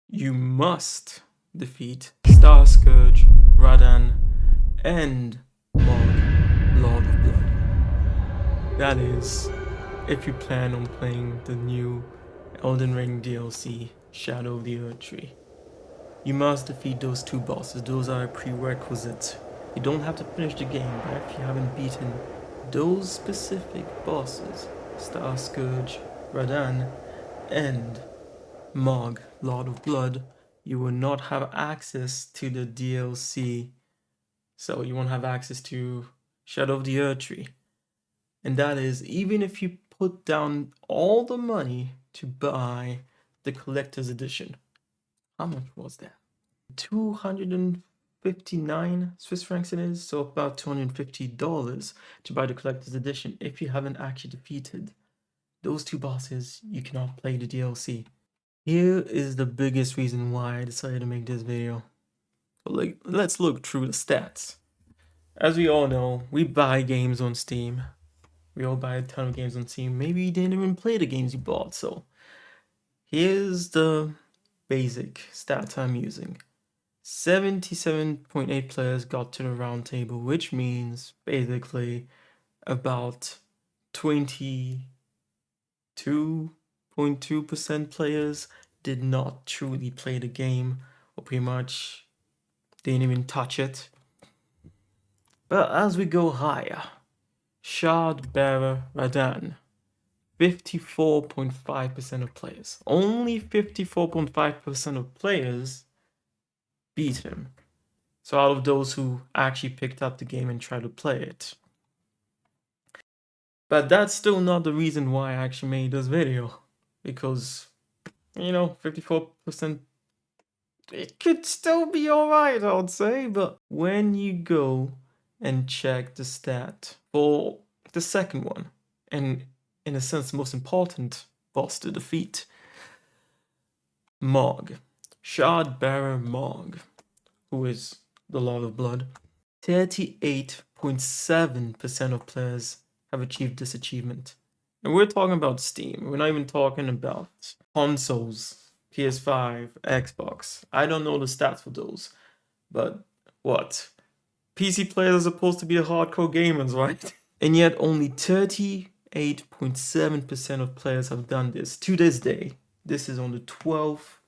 you must defeat Starscourge Radahn and Mohg, Lord of Blood. That is, if you plan on playing the new Elden Ring DLC, Shadow of the Erdtree. You must defeat those two bosses. Those are a prerequisite. You don't have to finish the game, but if you haven't beaten those specific bosses, Starscourge Radahn and Mohg, Lord of Blood, you will not have access to the DLC. So you won't have access to Shadow of the Erdtree. And that is, even if you put down all the money to buy the collector's edition. How much was that? 259 Swiss francs it is, so about $250 to buy the collector's edition. If you haven't actually defeated those two bosses, you cannot play the DLC. Here is the biggest reason why I decided to make this video. So let's look through the stats. As we all know, we buy games on Steam. We all buy a ton of games on Steam. Maybe you didn't even play the games you bought, so here's the basic stats I'm using. 77.8 players got to the round table, which means basically about 22.2% players did not truly play the game, or pretty much didn't even touch it. But as we go higher, Shardbearer Radahn, 54.5% of players. Only 54.5% of players beat him. So out of those who actually picked up the game and tried to play it. But that's still not the reason why I actually made this video. Because, 54%, it could still be alright, I would say. But when you go and check the stat for the second one, and in a sense the most important boss to defeat, Mohg, Shardbearer Mohg, who is the Lord of Blood, 38.7% of players have achieved this achievement. And we're talking about Steam. We're not even talking about consoles, PS5, Xbox. I don't know the stats for those. But what? PC players are supposed to be the hardcore gamers, right? And yet only 38.7% of players have done this to this day. This is on the 12th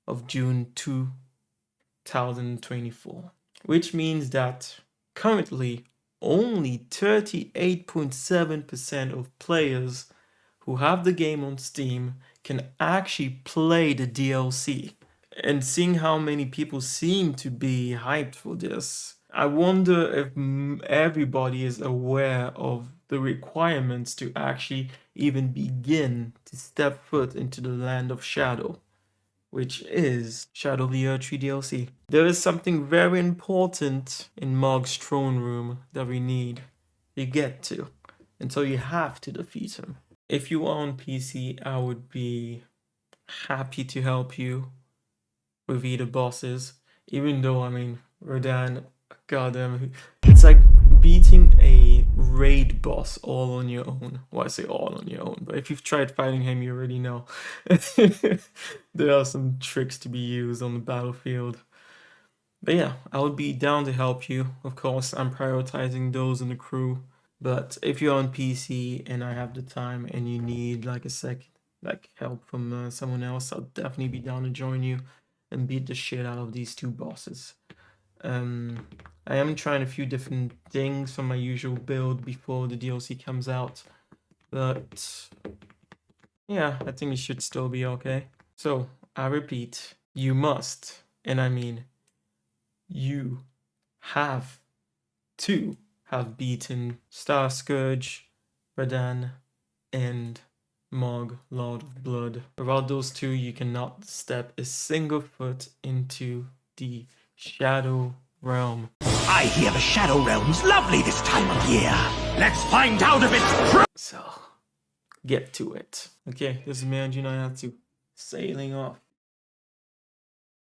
of June 2024. Which means that currently only 38.7% of players who have the game on Steam can actually play the DLC. And seeing how many people seem to be hyped for this, I wonder if everybody is aware of the requirements to actually even begin to step foot into the land of Shadow, which is Shadow of the Erdtree DLC. There is something very important in Mohg's throne room that we need to get to, and so you have to defeat him. If you are on PC, I would be happy to help you with either bosses, even though, Radahn, goddamn, it's like beating a raid boss all on your own. Well, I say all on your own, but if you've tried fighting him, you already know. There are some tricks to be used on the battlefield. But yeah, I would be down to help you. Of course, I'm prioritizing those in the crew. But if you're on PC and I have the time and you need help from someone else, I'll definitely be down to join you and beat the shit out of these two bosses. I am trying a few different things from my usual build before the DLC comes out, but yeah, I think it should still be okay. So, I repeat, you must, and I mean, you have to have beaten Starscourge Radahn and Mohg, Lord of Blood. Without those two, you cannot step a single foot into the Shadow Realm. I hear the Shadow Realm's lovely this time of year. Let's find out if it's true. So, get to it. Okay, this is Manjin. I have to sailing off.